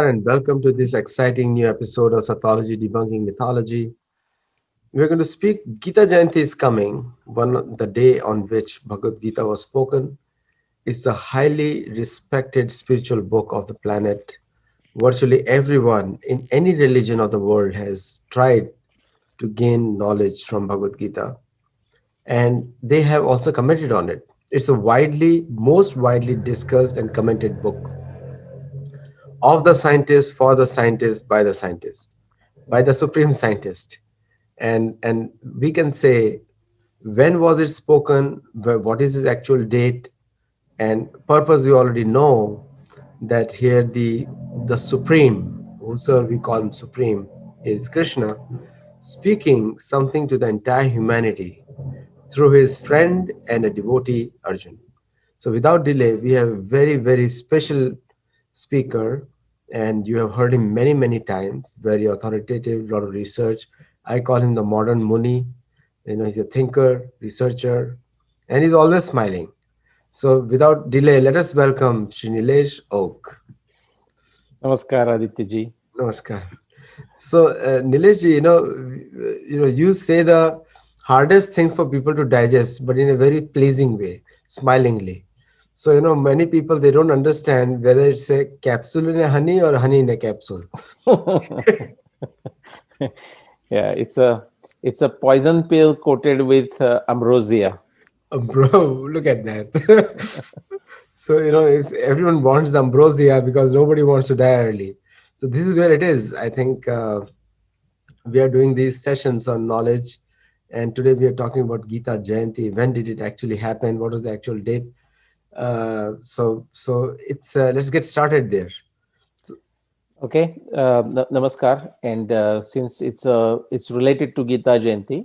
Namaskar and welcome to this exciting new episode of Sathology Debunking Mythology. We're going to speak. Gita Jayanti is coming, the day on which Bhagavad Gita was spoken. It's a highly respected spiritual book of the planet. Virtually everyone in any religion of the world has tried to gain knowledge from Bhagavad Gita, and they have also commented on it. It's a most widely discussed and commented book of the scientist, for the scientist, by the scientist, by the supreme scientist. And we can say when was it spoken, what is its actual date, and purpose. We already know that here the supreme, whosoever we call him supreme, is Krishna, speaking something to the entire humanity through his friend and a devotee, Arjun. So without delay, we have a very, very special speaker, and you have heard him many, many times, very authoritative, lot of research. I call him the modern Muni. He's a thinker, researcher, and he's always smiling. So without delay, let us welcome Sri Nilesh Oak. Namaskar, Aditya ji. Namaskar. So Nilesh ji, you say the hardest things for people to digest, but in a very pleasing way, smilingly. So, many people, they don't understand whether it's a capsule in a honey or honey in a capsule. Yeah, it's a poison pill coated with ambrosia. Bro, look at that. So, everyone wants the ambrosia because nobody wants to die early. So this is where it is. I think we are doing these sessions on knowledge, and today we are talking about Gita Jayanti. When did it actually happen? What was the actual date? So it's let's get started there. Okay, namaskar. And since it's related to Gita Jayanti,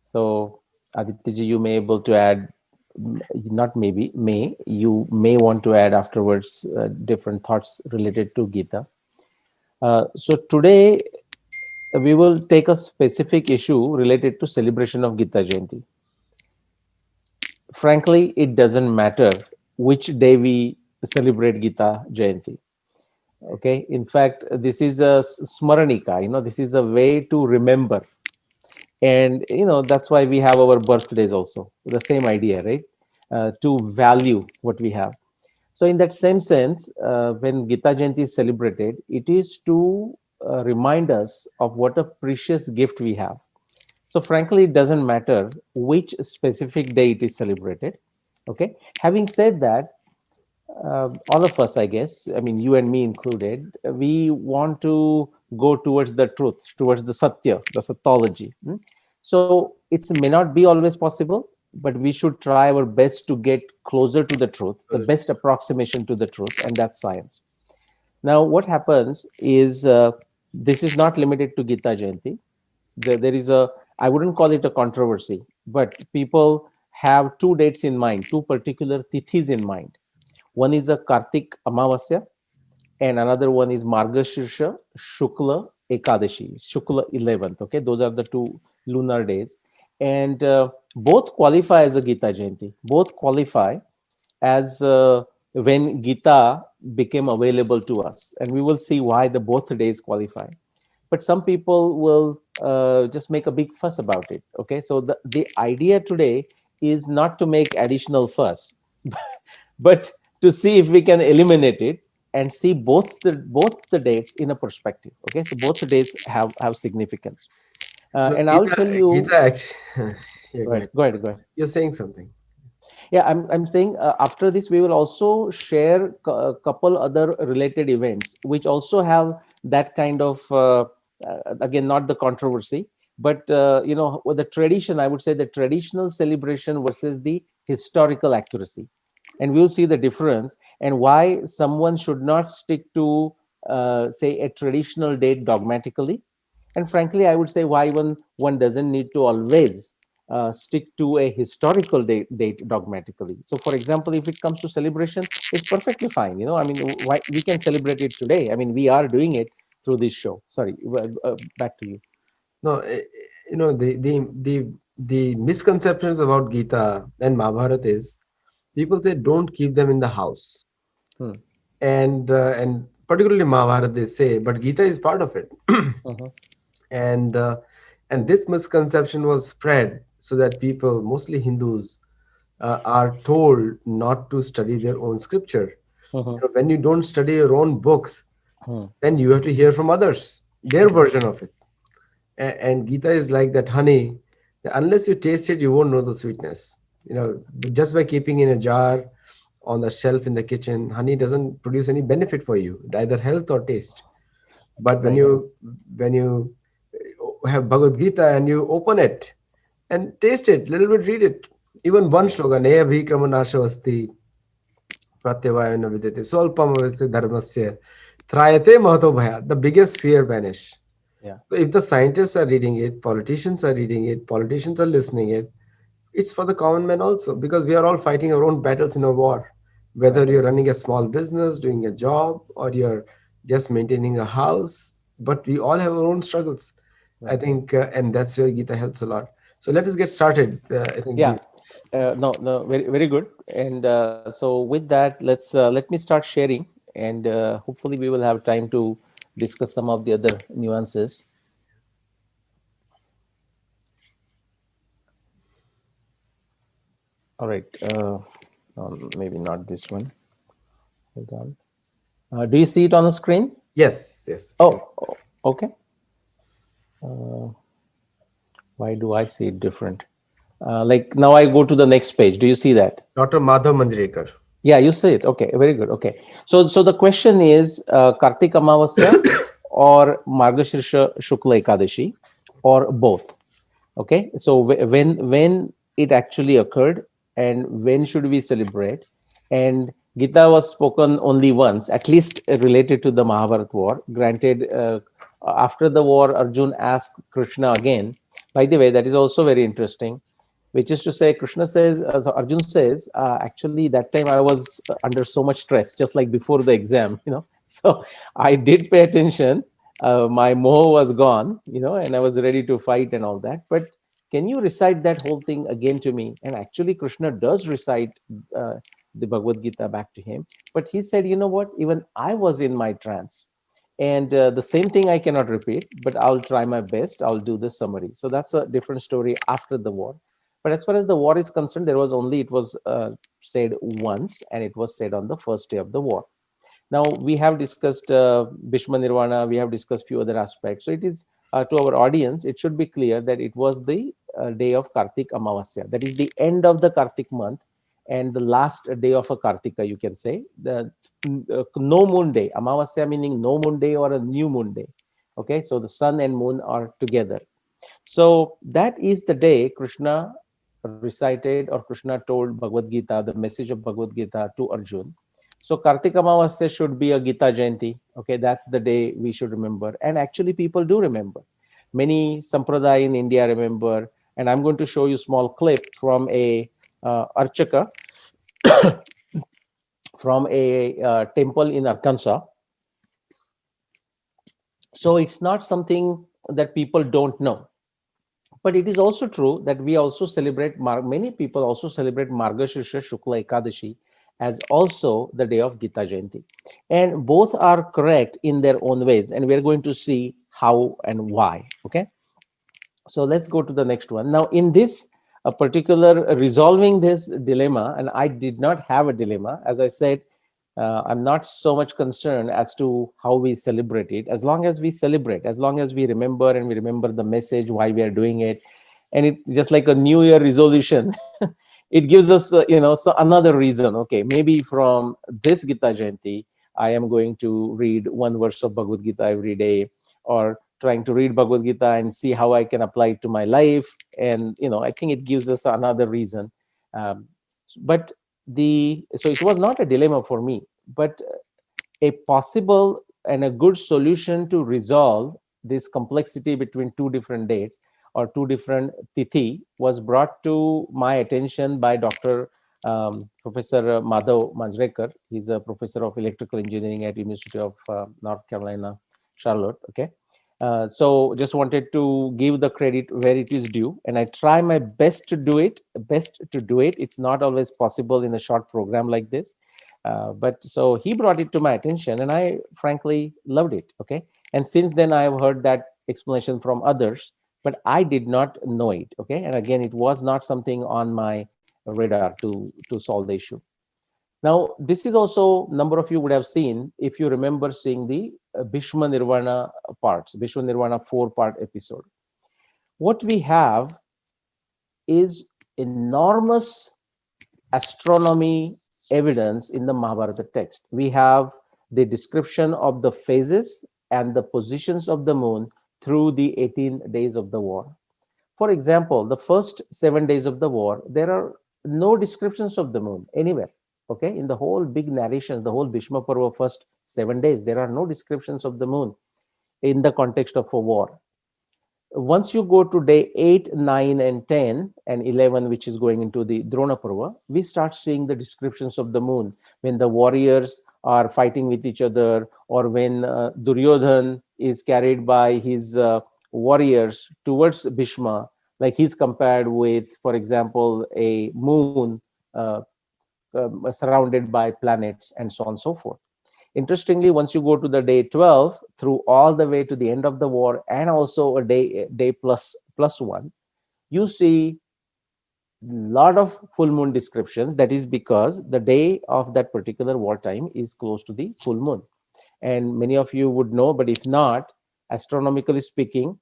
so Aditya ji, you may able to add, not maybe, you may want to add afterwards different thoughts related to Gita. So today we will take a specific issue related to celebration of Gita Jayanti. Frankly, it doesn't matter which day we celebrate Gita Jayanti. Okay, in fact, this is a smaranika, this is a way to remember. And, that's why we have our birthdays also, the same idea, right? To value what we have. So in that same sense, when Gita Jayanti is celebrated, it is to remind us of what a precious gift we have. So frankly, it doesn't matter which specific day it is celebrated. Okay. Having said that, all of us, I guess, I mean, you and me included, we want to go towards the truth, towards the satya, the sathology. So it may not be always possible, but we should try our best to get closer to the truth, the best approximation to the truth, and that's science. Now, what happens is this is not limited to Gita Jayanti. There is I wouldn't call it a controversy, but people have two dates in mind, two particular tithis in mind. One is a Kartik Amavasya, and another one is Margashirsha Shukla Ekadashi, Shukla 11th. Okay, those are the two lunar days, and both qualify as a Gita Jayanti. Both qualify as when Gita became available to us, and we will see why the both days qualify. But some people will just make a big fuss about it. Okay, so the idea today is not to make additional fuss, but to see if we can eliminate it and see both the dates in a perspective. Okay, so both the dates have significance, No, and I'll tell you. Gita actually, yeah, Go ahead. Go ahead. Go ahead. You're saying something. Yeah, I'm saying after this we will also share a couple other related events which also have that kind of again, not the controversy, but with the tradition, I would say the traditional celebration versus the historical accuracy, and we'll see the difference and why someone should not stick to say a traditional date dogmatically, and frankly I would say why one doesn't need to always stick to a historical date dogmatically. So for example, if it comes to celebration, it's perfectly fine. I mean, why we can celebrate it today. I mean, we are doing it through this show. Sorry, back to you. No, the misconceptions about Gita and Mahabharata is people say don't keep them in the house, Hmm. and particularly Mahabharata, they say, but Gita is part of it. Mhm. and uh, and this misconception was spread so that people, mostly Hindus, are told not to study their own scripture. Mhm. When you don't study your own books, Mhm. then you have to hear from others their version of it. And Gita is like that honey. Unless you taste it, you won't know the sweetness. Just by keeping in a jar on the shelf in the kitchen, honey doesn't produce any benefit for you, either health or taste. But when Right. you have Bhagavad Gita and you open it and taste it, little bit, read it. Even one shloka, Neya Bhikramanashavasti Pratyavayana Videte Solpamavasya Dharmasya Trayate Mahato Bhaya. The biggest fear vanish. Yeah. So if the scientists are reading it, politicians are reading it, politicians are listening it, it's for the common man also, because we are all fighting our own battles in a war. Whether Right. you're running a small business, doing a job, or you're just maintaining a house, but we all have our own struggles. I Right. think, and that's where Gita helps a lot. So let us get started. I think Yeah. we, No, no, very, very good. And so with that, let me start sharing, and hopefully we will have time to discuss some of the other nuances. All right. Maybe not this one. Hold on. Do you see it on the screen? yes, yes, we can. Oh, okay. Uh, why do I see it different? Like now I go to the next page. Do you see that? Dr. Madhav Manjrekar. Yeah, you see it. Okay, very good. Okay. So the question is Kartik Amavasya or Margashirsha Shukla Ekadashi or both. Okay. So when it actually occurred and when should we celebrate? And Gita was spoken only once, at least related to the Mahabharata war. Granted, after the war, Arjun asked Krishna again. By the way, that is also very interesting, which is to say, Krishna says, so Arjun says, actually, that time I was under so much stress, just like before the exam, So I did pay attention. My moho was gone, and I was ready to fight and all that. But can you recite that whole thing again to me? And actually, Krishna does recite uh, the Bhagavad Gita back to him. But he said, you know what? Even I was in my trance. And the same thing I cannot repeat, but I'll try my best. I'll do the summary. So that's a different story after the war. But as far as the war is concerned, it was said once, and it was said on the first day of the war. Now we have discussed Bhishma Nirvana, we have discussed few other aspects. So it is to our audience, it should be clear that it was the day of Kartik Amavasya. That is the end of the Kartik month and the last day of a Kartika, you can say. The no moon day, Amavasya meaning no moon day or a new moon day. Okay, so the sun and moon are together. So that is the day Krishna recited or Krishna told Bhagavad Gita, the message of Bhagavad Gita to Arjun. So Kartika Amavasya should be a Gita Jayanti. Okay, that's the day we should remember. And actually, people do remember. Many sampradaya in India remember. And I'm going to show you a small clip from a Archaka from a temple in Arkansas. So it's not something that people don't know. But it is also true that we also celebrate, many people also celebrate Margashirsha Shukla Ekadashi as also the day of Gita Jayanti. And both are correct in their own ways. And we're going to see how and why. Okay. So let's go to the next one. Now, in this particular resolving this dilemma, and I did not have a dilemma, as I said, I'm not so much concerned as to how we celebrate it. As long as we celebrate, as long as we remember and we remember the message, why we are doing it, and it just like a New Year resolution, it gives us, so another reason. Okay, maybe from this Gita Jayanti, I am going to read one verse of Bhagavad Gita every day, or trying to read Bhagavad Gita and see how I can apply it to my life. And I think it gives us another reason. But so it was not a dilemma for me, but a possible and a good solution to resolve this complexity between two different dates or two different tithi was brought to my attention by Dr. Professor Madhav Manjrekar. He's a professor of electrical engineering at University of North Carolina, Charlotte. Okay. So just wanted to give the credit where it is due, and I try my best to do it. It's not always possible in a short program like this, But so he brought it to my attention, and I frankly loved it. Okay, and since then I have heard that explanation from others, but I did not know it. Okay, and again, it was not something on my radar to solve the issue. Now, this is also number of you would have seen if you remember seeing the Bhishma Nirvana parts, Bhishma Nirvana 4-part episode. What we have is enormous astronomy evidence in the Mahabharata text. We have the description of the phases and the positions of the moon through the 18 days of the war. For example, the first 7 days of the war, there are no descriptions of the moon anywhere. Okay, in the whole big narration, the whole Bhishma Parva first 7 days, there are no descriptions of the moon in the context of a war. Once you go to day 8, 9, and 10, and 11, which is going into the Drona Parva, we start seeing the descriptions of the moon when the warriors are fighting with each other, or when Duryodhan is carried by his warriors towards Bhishma, like he's compared with, for example, a moon surrounded by planets, and so on and so forth. Interestingly, once you go to the day 12 through all the way to the end of the war, and also a day plus one, you see lot of full moon descriptions. That is because the day of that particular wartime is close to the full moon. And many of you would know, but if not, astronomically speaking,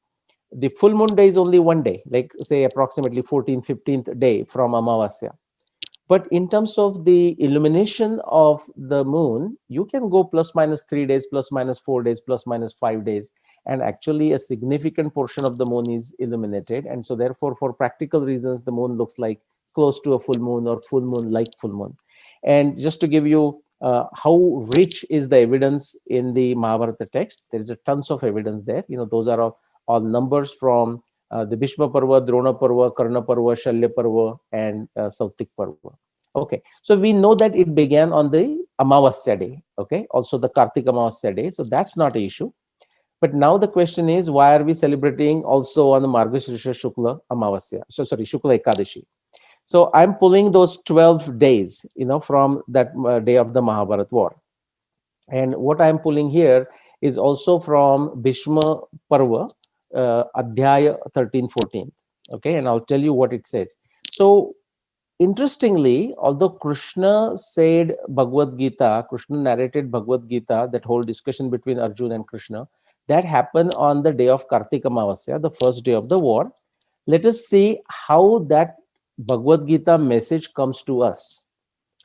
the full moon day is only one day, like say approximately 14th, 15th day from Amavasya. But in terms of the illumination of the moon, you can go plus minus 3 days, plus minus 4 days, plus minus 5 days, and actually a significant portion of the moon is illuminated. And so therefore, for practical reasons, the moon looks like close to a full moon, or full moon like full moon. And just to give you how rich is the evidence in the Mahabharata text, there is a tons of evidence there. Those are all numbers from the Bhishma Parva, Drona Parva, Karna Parva, Shalya Parva, and Sautik Parva. Okay, so we know that it began on the Amavasya day. Okay, also the Kartik Amavasya day. So that's not an issue. But now the question is, why are we celebrating also on the Margashirsha Shukla Amavasya? So sorry, Shukla Ekadashi. So I'm pulling those 12 days, from that day of the Mahabharat war. And what I'm pulling here is also from Bhishma Parva, Adhyaya 13, 14. Okay, and I'll tell you what it says. So interestingly, although Krishna said Bhagavad Gita, Krishna narrated Bhagavad Gita, that whole discussion between Arjuna and Krishna, that happened on the day of Kartika Amavasya, the first day of the war. Let us see how that Bhagavad Gita message comes to us.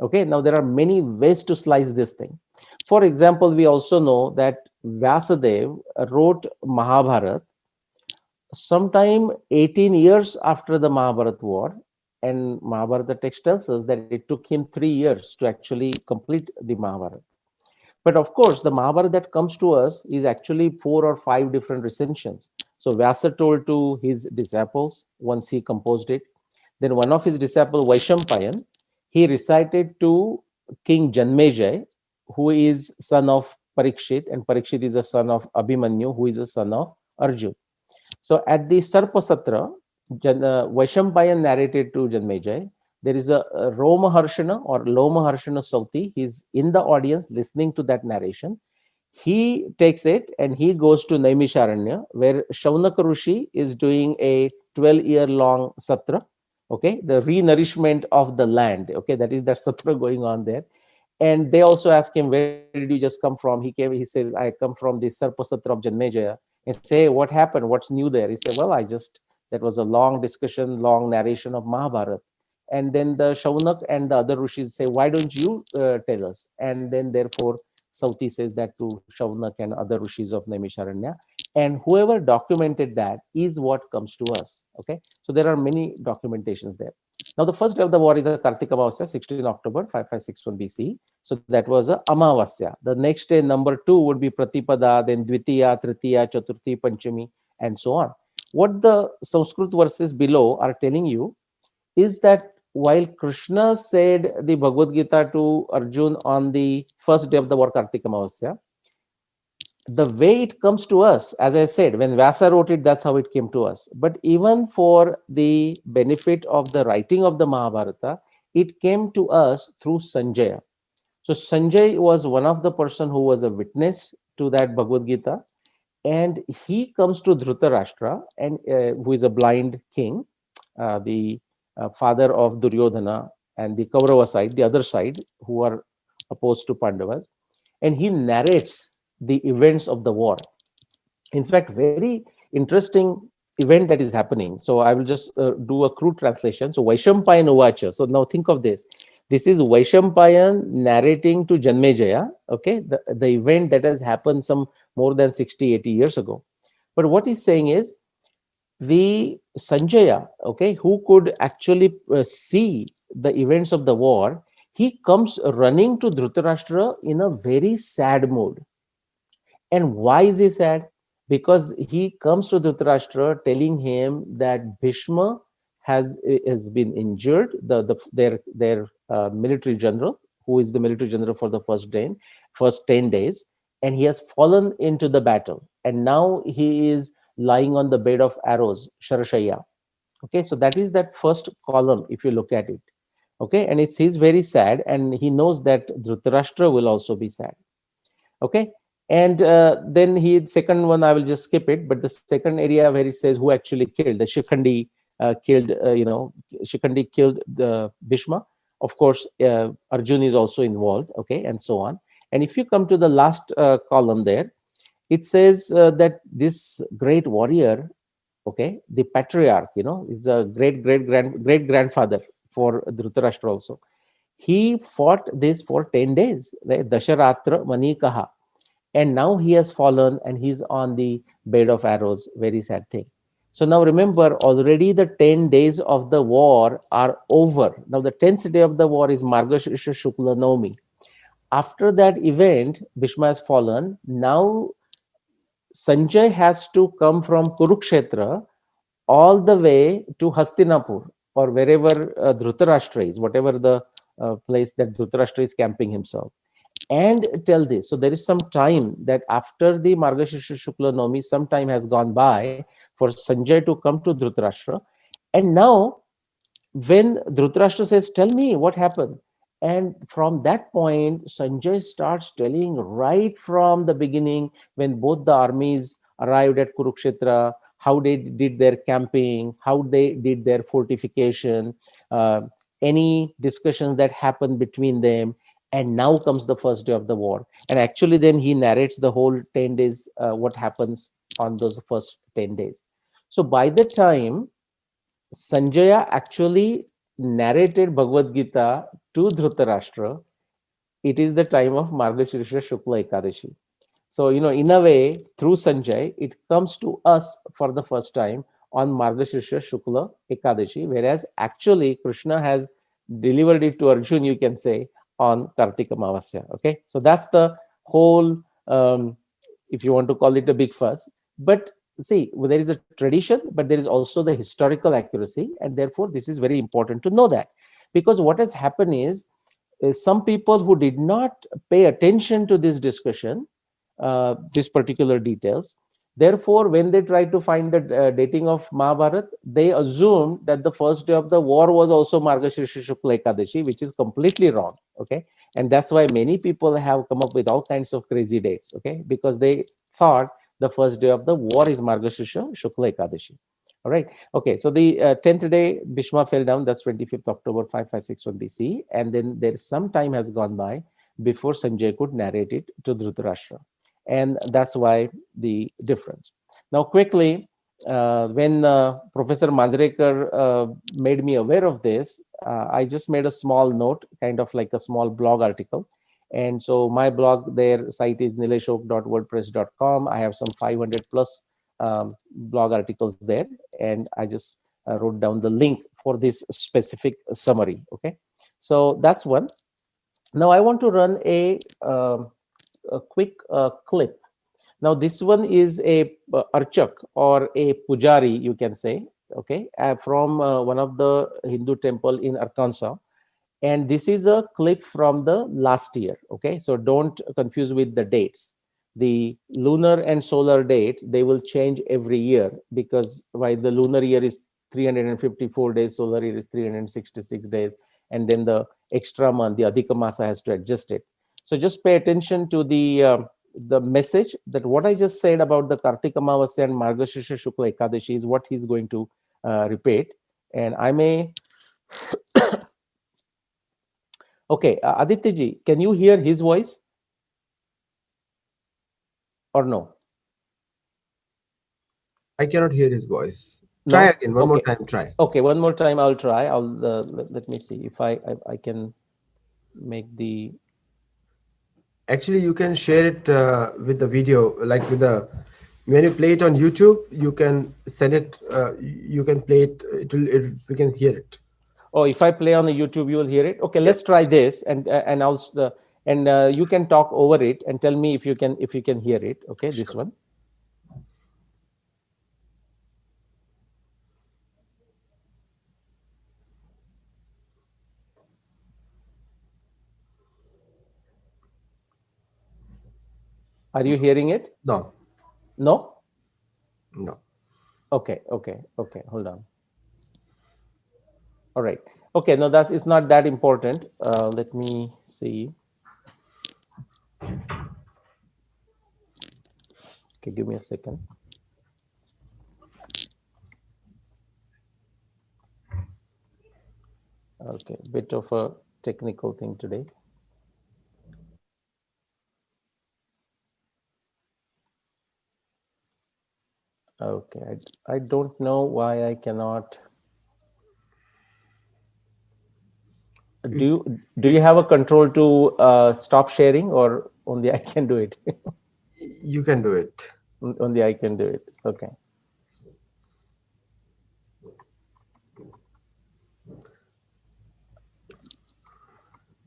Okay, now there are many ways to slice this thing. For example, we also know that Vyasadeva wrote Mahabharata sometime 18 years after the Mahabharata war, and Mahabharata text tells us that it took him 3 years to actually complete the Mahabharata. But of course, the Mahabharata that comes to us is actually 4 or 5 different recensions. So Vyasa told to his disciples once he composed it. Then one of his disciples, Vaishampayan, he recited to King Janmejay, who is son of Parikshit, and Parikshit is a son of Abhimanyu, who is a son of Arjun. So at the Sarpasatra, Vaishampayan narrated to Janmejay. There is a Romaharshana or Lomaharshana Sauti. He's in the audience listening to that narration. He takes it and he goes to Naimisharanya, where Shaunaka Rishi is doing a 12-year-long satra. Okay, the re-nourishment of the land. Okay, that is that satra going on there. And they also ask him, where did you just come from? He says, I come from the Sarpasatra of Janmejaya. And say, what happened? What's new there? He said, well, that was a long discussion, long narration of Mahabharata. And then the Shaunak and the other rishis say, why don't you tell us? And then therefore, Sauti says that to Shaunak and other rishis of Naimisharanya. And whoever documented that is what comes to us. Okay, so there are many documentations there. Now, the first day of the war is a Kartika Amavasya, 16 October 5561 BC. So that was a Amavasya. The next day, number 2 would be Pratipada, then Dvitiya, Tritiya, Chaturthi, Panchami, and so on. What the Sanskrit verses below are telling you is that while Krishna said the Bhagavad Gita to Arjun on the first day of the war, Kartika Amavasya, the way it comes to us, as I said, when Vyasa wrote it, that's how it came to us. But even for the benefit of the writing of the Mahabharata, it came to us through Sanjaya. So Sanjay was one of the person who was a witness to that Bhagavad Gita, and he comes to Dhritarashtra, and who is a blind king, the father of Duryodhana, and the Kaurava side, the other side, who are opposed to Pandavas, and he narrates the events of the war. In fact, very interesting event that is happening. So I will just do a crude translation. So Vaishampayan Uvacha. So now think of this. This is Vaishampayan narrating to Janmejaya, okay, the event that has happened some more than 60, 80 years ago. But what he's saying is, the Sanjaya, okay, who could actually see the events of the war, he comes running to Dhritarashtra in a very sad mood. And why is he sad? Because he comes to Dhritarashtra telling him that Bhishma has been injured, their military general, who is the military general for the first 10 days, and he has fallen into the battle. And now he is lying on the bed of arrows, Sharashaya. Okay, so that is that first column, if you look at it. Okay, and he's very sad, and he knows that Dhritarashtra will also be sad. Okay, and then he second one, I will just skip it, but the second area where it says who actually killed the Shikhandi, killed Shikhandi killed the Bhishma. Of course, Arjun is also involved. Okay, and so on. And if you come to the last column there, it says that this great warrior, okay, the patriarch, is a great grandfather for Dhritarashtra also. He fought this for 10 days, right? Dasharatra Manikaha, and now he has fallen and he's on the bed of arrows. Very sad thing. So now remember, already the 10 days of the war are over. Now the 10th day of the war is Margashirsha Shukla Naumi. After that event, Bhishma has fallen. Now Sanjay has to come from Kurukshetra all the way to Hastinapur, or wherever Dhritarashtra is, whatever the place that Dhritarashtra is camping himself, and tell this. So there is some time that after the Margashirsha Shukla Navami, some time has gone by for Sanjay to come to Dhritarashtra. And now when Dhritarashtra says, tell me what happened. And from that point, Sanjay starts telling right from the beginning, when both the armies arrived at Kurukshetra, how they did their camping, how they did their fortification, any discussions that happened between them. And now comes the first day of the war. And actually, then he narrates the whole 10 days, what happens on those first 10 days. So by the time Sanjaya actually narrated Bhagavad Gita to Dhritarashtra, it is the time of Margashirsha Shukla Ekadashi. So, in a way, through Sanjay, it comes to us for the first time on Margashirsha Shukla Ekadashi, whereas actually Krishna has delivered it to Arjun, you can say, on Kartika Amavasya. Okay, so that's the whole, if you want to call it a big fuss. But see, there is a tradition, but there is also the historical accuracy, and therefore this is very important to know that, because what has happened is some people who did not pay attention to this discussion, this particular details, therefore when they try to find the dating of Mahabharat, they assume that the first day of the war was also Margashirsha Shukla Ekadashi, which is completely wrong. Okay, and that's why many people have come up with all kinds of crazy dates. Okay, because they thought the first day of the war is Margashirsha Shukla Ekadashi. All right. Okay. So the 10th day, Bhishma fell down. That's 25th October 5561 BC. And then there is some time has gone by before Sanjay could narrate it to Dhritarashtra. And that's why the difference. Now, quickly, when Professor Manjrekar made me aware of this, I just made a small note, kind of like a small blog article. And so my blog, their site is nileshok.wordpress.com. I have some 500 plus blog articles there, and I just wrote down the link for this specific summary. Okay, so that's one. Now I want to run a quick clip. Now this one is a archak or a pujari, you can say, okay, from one of the Hindu temple in Arkansas. And this is a clip from the last year. Okay, so don't confuse with the dates. The lunar and solar dates, they will change every year, because while the lunar year is 354 days, solar year is 366 days, and then the extra month, the Adhika Masa, has to adjust it. So just pay attention to the message, that what I just said about the Kartika Amavasya and Margashira Shukla Ekadashi is what he's going to repeat. And I may, okay, Aditya ji, can you hear his voice or no? I cannot hear his voice. Try No? again, one more Okay. time, try. Okay, one more time I'll try. Let me see if I can make the, Actually, you can share it with the video, like with the, when you play it on YouTube, you can send it, you can play it, we can hear it. oh, if I play on the YouTube, you will hear it. Okay, let's try this, and also and you can talk over it and tell me if you can hear it. Okay, this one. Are you hearing it? No, No. no. Okay. Hold on. All right. Okay. No, it's not that important. Let me see. Okay, give me a second. Okay, bit of a technical thing today. Okay, I don't know why I cannot. Do you have a control to stop sharing, or only I can do it? You can do it. Only I can do it. Okay.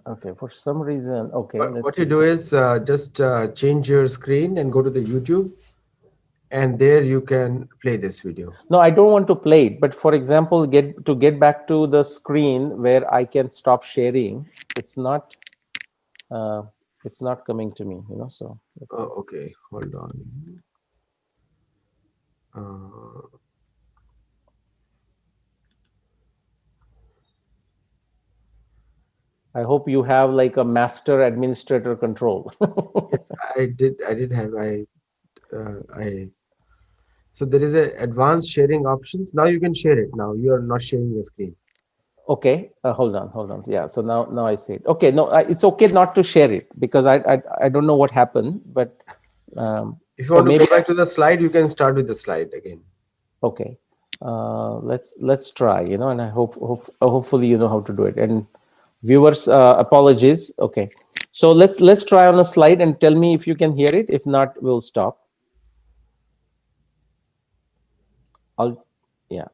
Okay, for some reason, okay. What you do is just change your screen and go to the YouTube, and there you can play this video. No, I don't want to play it, but for example, get back to the screen where I can stop sharing. It's not coming to me, so let's see. Okay, hold on. I hope you have like a master administrator control. Yes, I did have so there is a advanced sharing options. Now you can share it. Now you are not sharing the screen. Okay, hold on. Yeah, so now I see it. Okay, no, it's okay not to share it because I don't know what happened, but If you want to go back to the slide, you can start with the slide again. Okay, let's try. And I hopefully you know how to do it. And viewers, apologies. Okay, so let's try on a slide and tell me if you can hear it. If not, we'll stop. Yeah.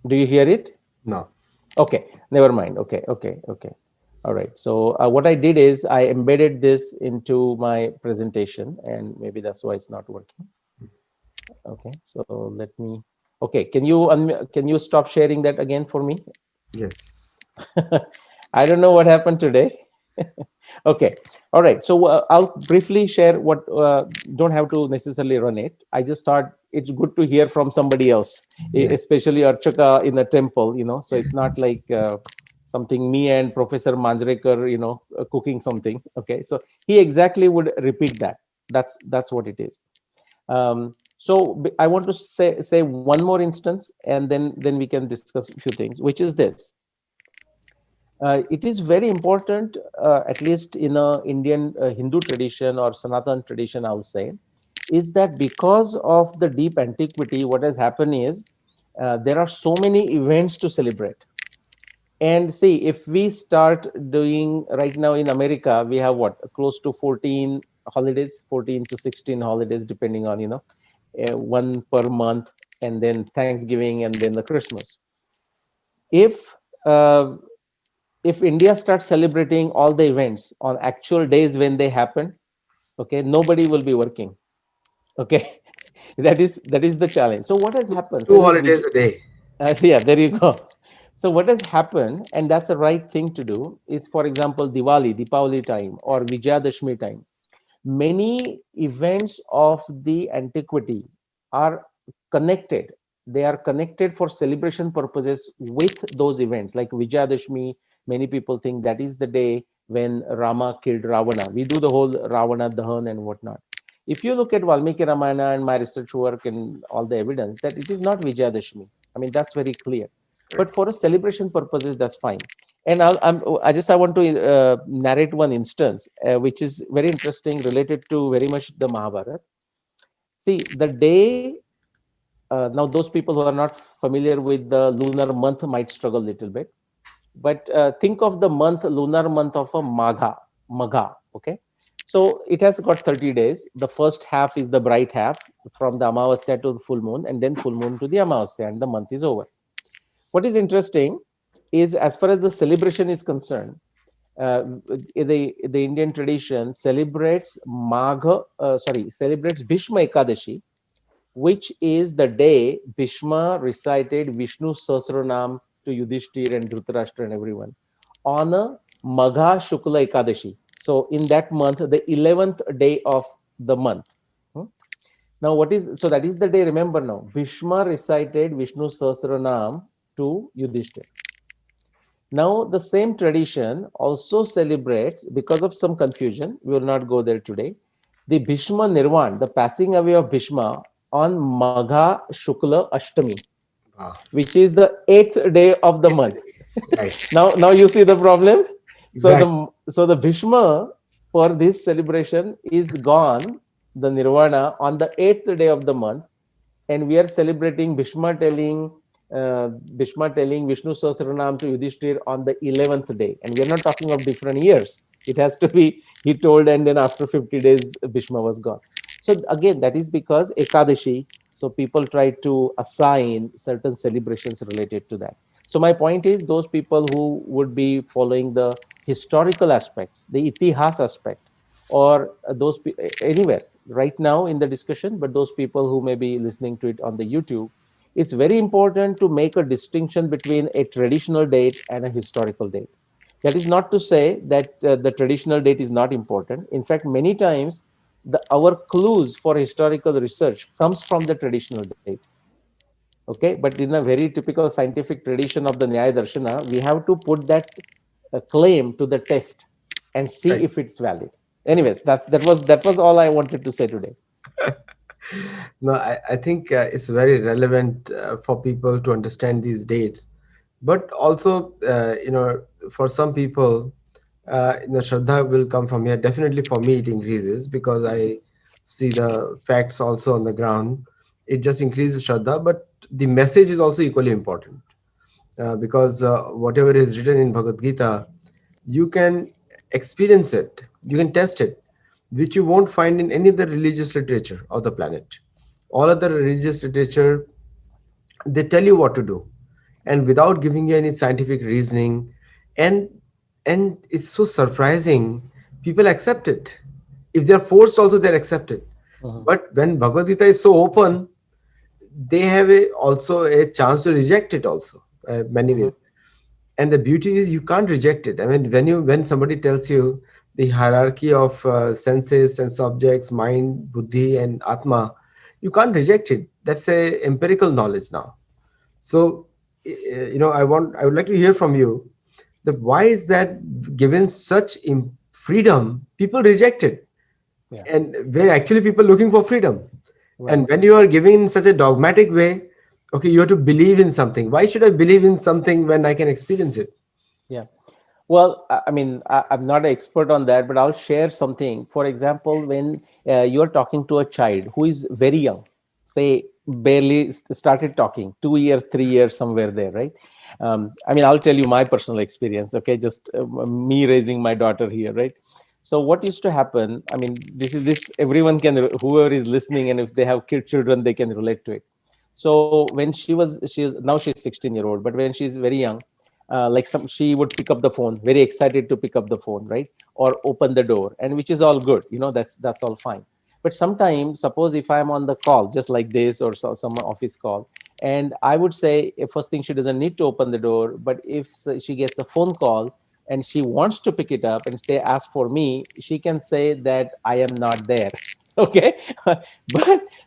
Do you hear it? No. Okay, never mind. Okay. All right. So what I did is I embedded this into my presentation, and maybe that's why it's not working. Okay, so let me. Okay, can you stop sharing that again for me? Yes. I don't know what happened today. Okay, all right. So I'll briefly share what. Don't have to necessarily run it. I just thought it's good to hear from somebody else, especially Archaka in the temple. So it's not like something me and Professor Manjrekar, cooking something. Okay, so he exactly would repeat that. That's what it is. So I want to say one more instance, and then we can discuss a few things, which is this. It is very important, at least in a Indian Hindu tradition or Sanatan tradition, I will say, is that because of the deep antiquity, what has happened is there are so many events to celebrate. And see, if we start doing right now in America, we have what, close to 14 holidays, 14 to 16 holidays, depending on, one per month, and then Thanksgiving, and then the Christmas. If uh, if India starts celebrating all the events on actual days when they happen, okay, nobody will be working. Okay, that is the challenge. So what has happened? Two holidays a day. Yeah, there you go. So what has happened, and that's the right thing to do, is, for example, Deepavali time or Vijayadashmi time. Many events of the antiquity are connected they are connected for celebration purposes with those events. Like Vijayadashmi, many people think that is the day when Rama killed Ravana. We do the whole Ravana Dahan and whatnot. If you look at Valmiki Ramayana and my research work and all the evidence, that it is not Vijayadashmi. I mean, that's very clear. But for a celebration purposes, that's fine. And I want to narrate one instance, which is very interesting, related to very much the Mahabharata. See, the day, now those people who are not familiar with the lunar month might struggle a little bit, but think of the month, lunar month of a Magha, okay? So it has got 30 days. The first half is the bright half, from the Amavasya to the full moon, and then full moon to the Amavasya, and the month is over. What is interesting is, as far as the celebration is concerned, the Indian tradition celebrates celebrates Bhishma Ekadashi, which is the day Bhishma recited Vishnu Sahasranam to Yudhishthir and Dhritarashtra and everyone on a Magha Shukla Ekadashi. So in that month, the 11th day of the month. Now, so that is the day, remember now, Bhishma recited Vishnu Sahasranam to Yudhishthir. Now, the same tradition also celebrates, because of some confusion, we will not go there today, the Bhishma Nirvan, the passing away of Bhishma, on Magha Shukla Ashtami, which is the 8th day of the month. Right. Now you see the problem. Exactly. So the Bhishma for this celebration is gone, the Nirvana, on the 8th day of the month, and we are celebrating Bhishma telling Vishnu Sahasranam to Yudhishthir on the 11th day, and we are not talking of different years. It has to be, he told, and then after 50 days Bhishma was gone. So again, that is because Ekadashi, so people try to assign certain celebrations related to that. So my point is, those people who would be following the historical aspects, the itihas aspect, or anywhere right now in the discussion, but those people who may be listening to it on the YouTube, it's very important to make a distinction between a traditional date and a historical date. That is not to say that the traditional date is not important. In fact, many times our clues for historical research comes from the traditional date. Okay, but in a very typical scientific tradition of the Nyaya Darshana, we have to put that claim to the test and see Right. if it's valid. Anyways, that was all I wanted to say today. No, I think it's very relevant for people to understand these dates, but also, for some people, Shraddha will come from here. Definitely for me, it increases because I see the facts also on the ground. It just increases Shraddha, but the message is also equally important, because whatever is written in Bhagavad Gita, you can experience it, you can test it, which you won't find in any other religious literature of the planet. All other religious literature, they tell you what to do, and without giving you any scientific reasoning, and it's so surprising, people accept it. If they're forced also, they're accepted. But when Bhagavad Gita is so open, they have also a chance to reject it also, many ways. And the beauty is you can't reject it. I mean, when somebody tells you the hierarchy of senses and subjects, mind, buddhi, and atma, you can't reject it. That's a empirical knowledge now. So, I would like to hear from you that why is that, given such freedom, people reject it, Yeah. and we're actually people looking for freedom. Right. And when you are giving in such a dogmatic way, okay, you have to believe in something. Why should I believe in something when I can experience it? Yeah. Well, I mean, I'm not an expert on that, but I'll share something. For example, when you're talking to a child who is very young, say barely started talking, 2 years, 3 years, somewhere there, right? I mean, I'll tell you my personal experience, okay? Just me raising my daughter here, right? So what used to happen, I mean, this everyone can, whoever is listening, and if they have children, they can relate to it. So when now she's 16-year-old, but when she's very young, she would pick up the phone, very excited to pick up the phone, right? Or open the door, and which is all good, that's all fine. But sometimes, suppose if I'm on the call, just like this, or some office call, and I would say, first thing, she doesn't need to open the door, but if she gets a phone call and she wants to pick it up and they ask for me, she can say that I am not there. Okay.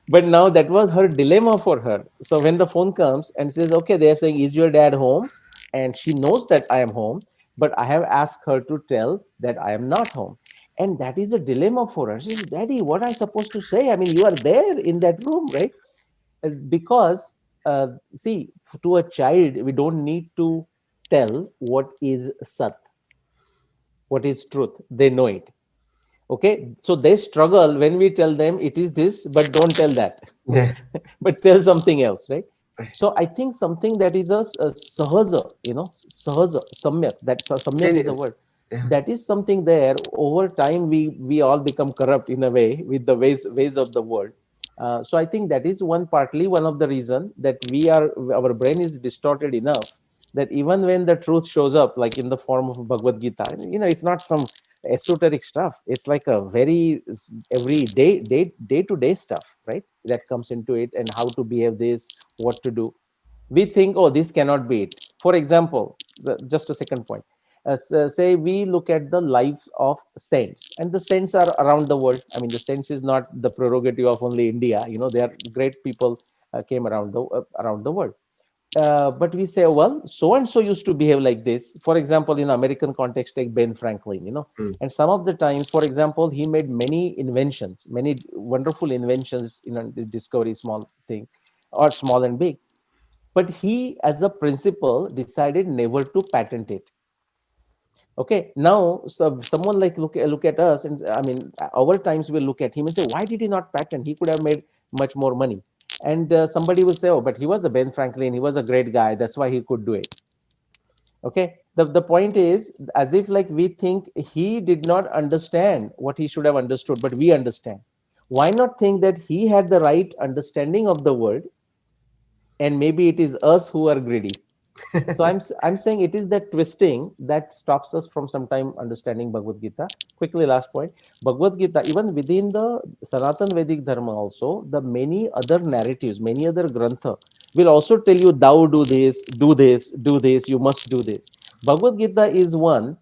But now that was her dilemma for her. So when the phone comes and says, okay, they're saying, is your dad home? And she knows that I am home, but I have asked her to tell that I am not home. And that is a dilemma for her. She says, daddy, what am I supposed to say? I mean, you are there in that room, right? Because see, to a child we don't need to tell what is sat, what is truth. They know it. Okay, so they struggle when we tell them it is this, but don't tell that. Yeah. But tell something else, right? So I think something that is a sahaja, sahaja, samyak, that samyak is a Genius. word. Yeah. That is something there. Over time we all become corrupt in a way with the ways of the world. So I think that is one of the reason that our brain is distorted enough that even when the truth shows up, like in the form of Bhagavad Gita, it's not some esoteric stuff. It's like a very every day to day stuff, right? That comes into it, and how to behave, this, what to do. We think, oh, this cannot be it. For example, just a second point. Say we look at the lives of saints, and the saints are around the world. I mean, the saints is not the prerogative of only India. They are great people, came around the world. But we say, well, so and so used to behave like this. For example, in American context, like Ben Franklin, Mm. and some of the times, for example, he made many inventions, many wonderful inventions, the discovery, small thing, or small and big. But he, as a principle, decided never to patent it. Okay, now so someone like look at us, and I mean, our times will look at him and say, why did he not patent? He could have made much more money. And somebody will say, oh, but he was a Ben Franklin, he was a great guy, that's why he could do it. Okay, the point is, as if like we think he did not understand what he should have understood, but we understand. Why not think that he had the right understanding of the word, and maybe it is us who are greedy? So I'm saying it is that twisting that stops us from sometime understanding Bhagavad Gita. Quickly, last point. Bhagavad Gita, even within the Sanatan Vedic Dharma also, the many other narratives, many other grantha will also tell you, thou do this, do this, do this, you must do this. Bhagavad Gita is one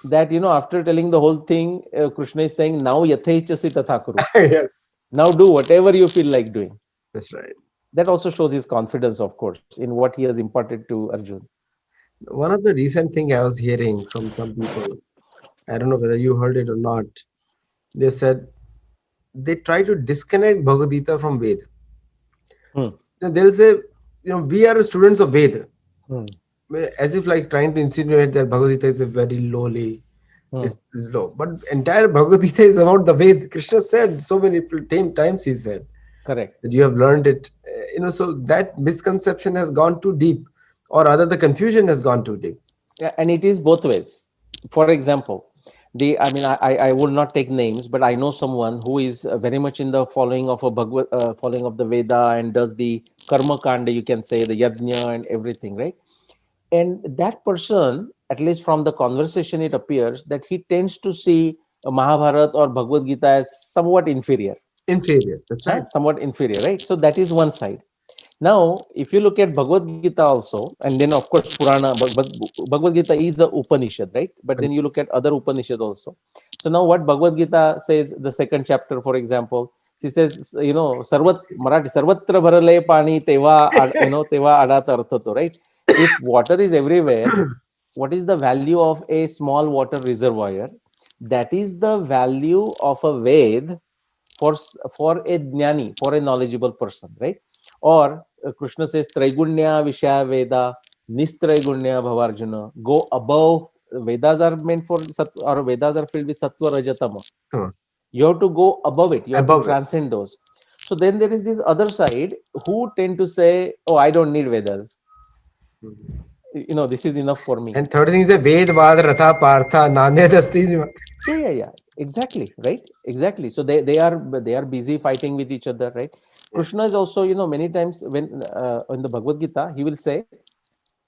that, after telling the whole thing, Krishna is saying, now yathaichasi tatha kuru. Yes, Now do whatever you feel like doing. that's right. That also shows his confidence, of course, in what he has imparted to Arjun. One of the recent thing I was hearing from some people, I don't know whether you heard it or not. They said they try to disconnect Bhagavad Gita from Veda. Hmm. They'll say, we are students of Veda, Hmm. as if like trying to insinuate that Bhagavad Gita is a very lowly, Hmm. is low. But entire Bhagavad Gita is about the Ved. Krishna said so many times, he said Correct. that you have learned it. So that misconception has gone too deep, or rather the confusion has gone too deep. Yeah, and it is both ways. For example, I will not take names, but I know someone who is very much in the following of following of the Veda, and does the karma kanda, you can say, the yajna and everything, right? And that person, at least from the conversation, it appears that he tends to see Mahabharata or Bhagavad Gita as somewhat inferior. Inferior. That's right. Somewhat inferior, right? So that is one side. Now, if you look at Bhagavad Gita also, and then of course Purana, Bhagavad Gita is a Upanishad, right? But then you look at other Upanishad also. So now what Bhagavad Gita says, the second chapter, for example, she says, Marathi, Sarvatra Bharale Pani Teva, Teva Adat Arthato, right? If water is everywhere, what is the value of a small water reservoir? That is the value of a Ved for a jnani, for a knowledgeable person, right? Or Krishna says, Traigunya Vishya Veda, Nistraigunya Bhavarjuna. Go above. Vedas are meant for or Vedas are filled with Sattva Rajatama. Huh. You have to go above it. You have to Above it. transcend those. So then there is this other side who tend to say, oh, I don't need Vedas. This is enough for me. And third thing is a Ved Vad Ratha Partha Nandya Asti. Yeah. Exactly, right? Exactly. So they are busy fighting with each other, right? Krishna is also, many times when in the Bhagavad Gita, he will say,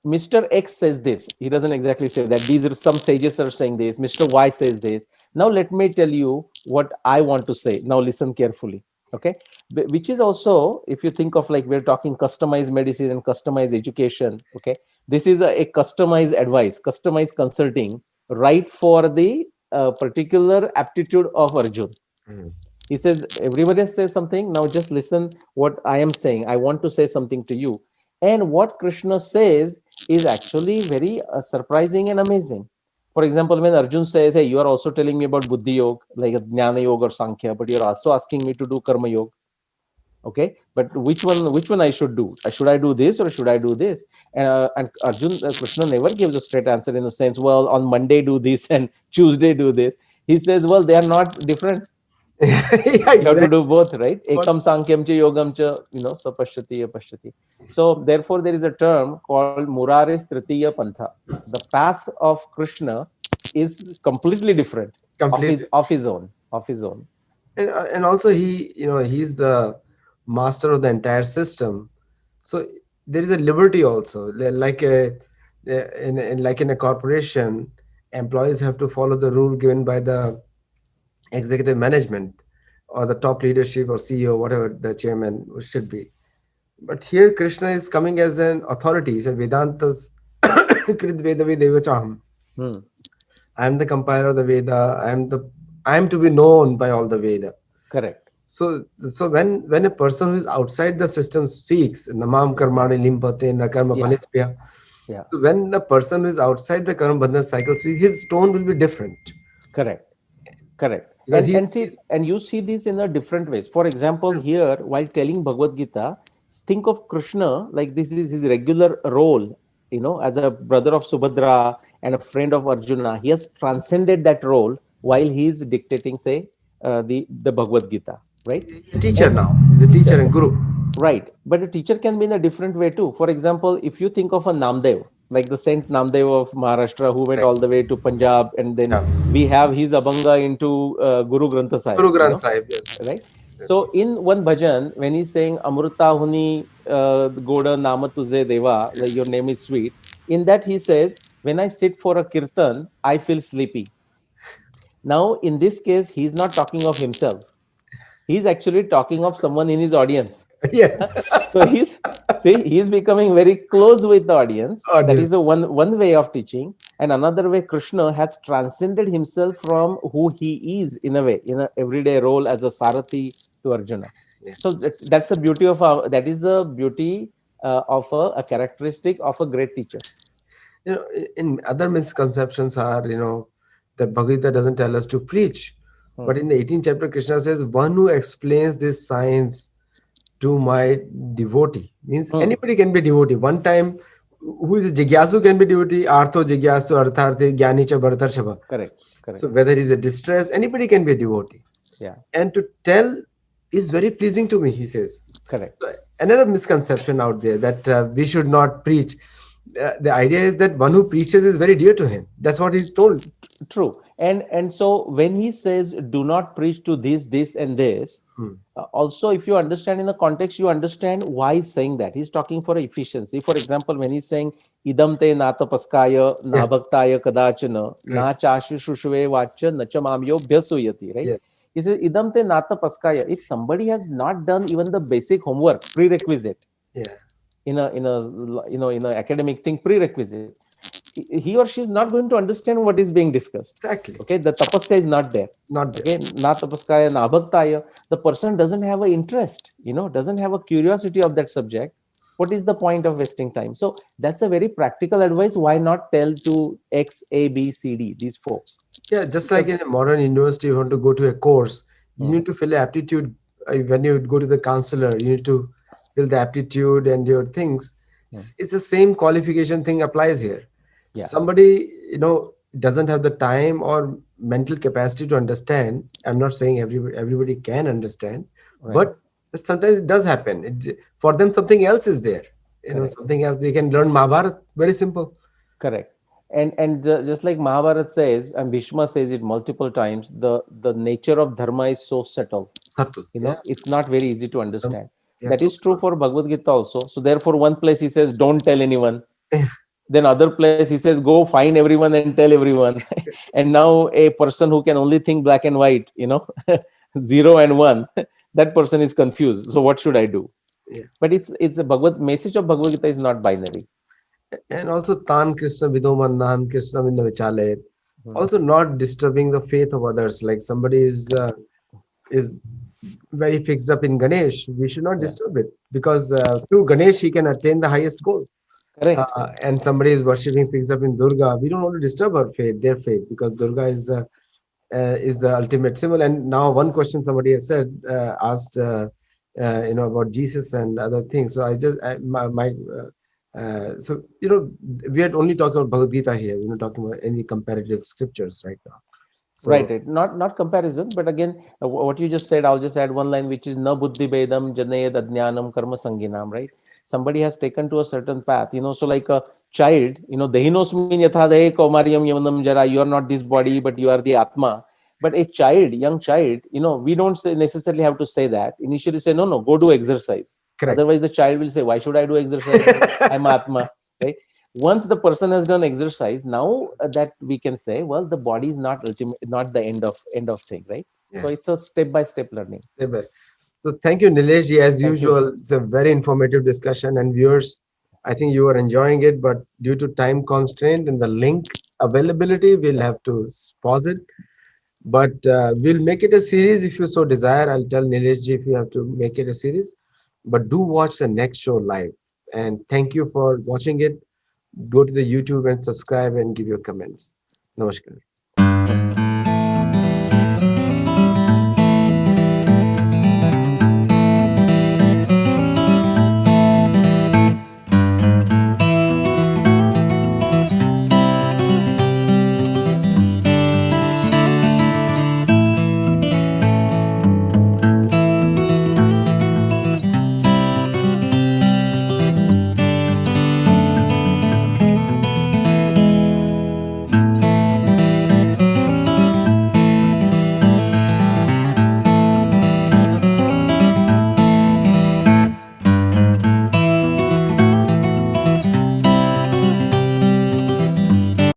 Mr. X says this. He doesn't exactly say that. These are some sages are saying this. Mr. Y says this. Now let me tell you what I want to say. Now listen carefully. Okay. Which is also, if you think of like we're talking customized medicine and customized education. Okay. This is a customized advice, customized consulting, right for the particular aptitude of Arjun. He says, everybody says something. Now just listen what I am saying. I want to say something to you. And what Krishna says is actually very surprising and amazing. For example, when Arjun says, hey, you are also telling me about Buddhi Yoga, like Jnana Yoga or Sankhya, but you're also asking me to do Karma Yoga. Okay, but which one I should do? Should I do this or should I do this? And Arjun, Krishna never gives a straight answer in the sense, well, on Monday do this and Tuesday do this. He says, well, they are not different. Yeah, You have to exactly. do both, right? But Ekam sankyam cha yogam cha, sapashyati apashyati. So therefore there is a term called Muraris Tritiya Pantha. The path of Krishna is completely different of his completely. of his own of his own. And also he's the master of the entire system. So there is a liberty also, like like in a corporation, employees have to follow the rule given by the executive management or the top leadership or CEO, whatever the chairman should be. But here Krishna is coming as an authority. He said, Vedantas Krit Veda Vedavachaham. Hmm. I am the compiler of the Veda. I am to be known by all the Veda. Correct. So when a person who is outside the system speaks, Namam Karmani Limpate Na Karma Yeah. Phanishpya. Yeah. So when the person who is outside the karma bandhan cycle speaks, his tone will be different. Correct. Correct. Because And you see this in a different ways. For example, here while telling Bhagavad Gita, think of Krishna like this is his regular role, as a brother of Subhadra and a friend of Arjuna. He has transcended that role while he is dictating, say, the Bhagavad Gita, right? teacher And now. He's a teacher and guru. right, but a teacher can be in a different way too. For example, if you think of a Namdev, like the Saint Namdev of Maharashtra, who went Right. all the way to Punjab, and then Yeah. we have his Abhanga into Guru Granth Sahib, Guru Granth Sahib, yes. right? So in one bhajan, when he's saying Amruta Huni Goda Nama Tuze Deva, like your name is sweet, in that he says, when I sit for a kirtan, I feel sleepy. Now, in this case, he's not talking of himself. He's actually talking of someone in his audience. Yes. So he's becoming very close with the audience. That Audience. is a one way of teaching. And another way, Krishna has transcended himself from who he is in a way, in an everyday role as a Sarathi to Arjuna. Yeah. So that's the beauty of that is the beauty of a characteristic of a great teacher. In other misconceptions are, that Bhagavad Gita doesn't tell us to preach. But in the 18th chapter, Krishna says, one who explains this science to my devotee. Means anybody can be devotee. One time, who is a jigyasu can be devotee. Artho jigyasu, artharthi, jnani cha bhartarshava. Correct. So whether he's a distress, anybody can be a devotee. Yeah. And to tell is very pleasing to me, he says. Correct. So another misconception out there that we should not preach. The idea is that one who preaches is very dear to him. That's what he's told. True. And so when he says, do not preach to this, and this, also, if you understand in the context, you understand why he's saying that. He's talking for efficiency. For example, when he's saying, idam te natapaskaya na bhaktaya kadachana na chashu shushve vacha na chamamyo bhyasuyati, right? Yeah. He says, idam te natapaskaya. If somebody has not done even the basic homework, prerequisite, Yeah. in a academic thing, prerequisite, he or she is not going to understand what is being discussed. Exactly. Okay, the tapasya is not there. Not there. Okay, na tapaskaya na bhaktaya. The person doesn't have an interest, doesn't have a curiosity of that subject. What is the point of wasting time? So that's a very practical advice. Why not tell to X, A, B, C, D, these folks? Yeah, just like in a modern university, you want to go to a course, you need to fill aptitude. When you go to the counselor, you need to fill the aptitude and your things. It's the same qualification thing applies here. Yeah. Somebody, doesn't have the time or mental capacity to understand. I'm not saying everybody can understand, but sometimes it does happen. For them, something else is there. Something else. They can learn Mahabharata. Very simple. Correct. And just like Mahabharata says, and Bhishma says it multiple times, the nature of dharma is so subtle. Subtle. It's not very easy to understand. Yeah, that so is true for Bhagavad Gita also. So therefore, one place he says, don't tell anyone. Then other place he says, go find everyone and tell everyone. And now a person who can only think black and white, 0 and 1, that person is confused. So what should I do? Yeah. But it's a message of Bhagavad Gita is not binary. And also Tan Krishna Vidomandan Krishna Vinda Vichale. Also not disturbing the faith of others. Like somebody is is very fixed up in Ganesh, we should not Yeah. disturb it, because through Ganesh he can attain the highest goal. Correct. And somebody is worshipping fixed up in Durga, we don't want to disturb our faith, their faith, because Durga is the ultimate symbol. And now one question somebody has said, asked, about Jesus and other things. So I just so we are only talking about Bhagavad Gita here. We're not talking about any comparative scriptures right now. Right, So right. Not comparison, but again, what you just said, I'll just add one line, which is na buddhi bedam janayad adnyanam karma sanginam. Right? Somebody has taken to a certain path. So like a child, dehinosmin yatha dehe kaumaryam yamanam jara. You are not this body, but you are the atma. But a child, young child, we don't necessarily have to say that. Initially, say no, no, go do exercise. correct. Otherwise, the child will say, why should I do exercise? I'm atma, right? Once the person has done exercise, now that we can say, well, the body is not ultimate, not the end of thing, right? So Yeah. it's a step by step learning. So thank you, Nilesh ji. As Thank you. usual, it's a very informative discussion, and viewers, I think you are enjoying it. But due to time constraint and the link availability, we'll Yeah. have to pause it. But we'll make it a series if you so desire. I'll tell Nilesh ji if you have to make it a series. But do watch the next show live. And thank you for watching it. Go to the YouTube and subscribe and give your comments. Namaskar.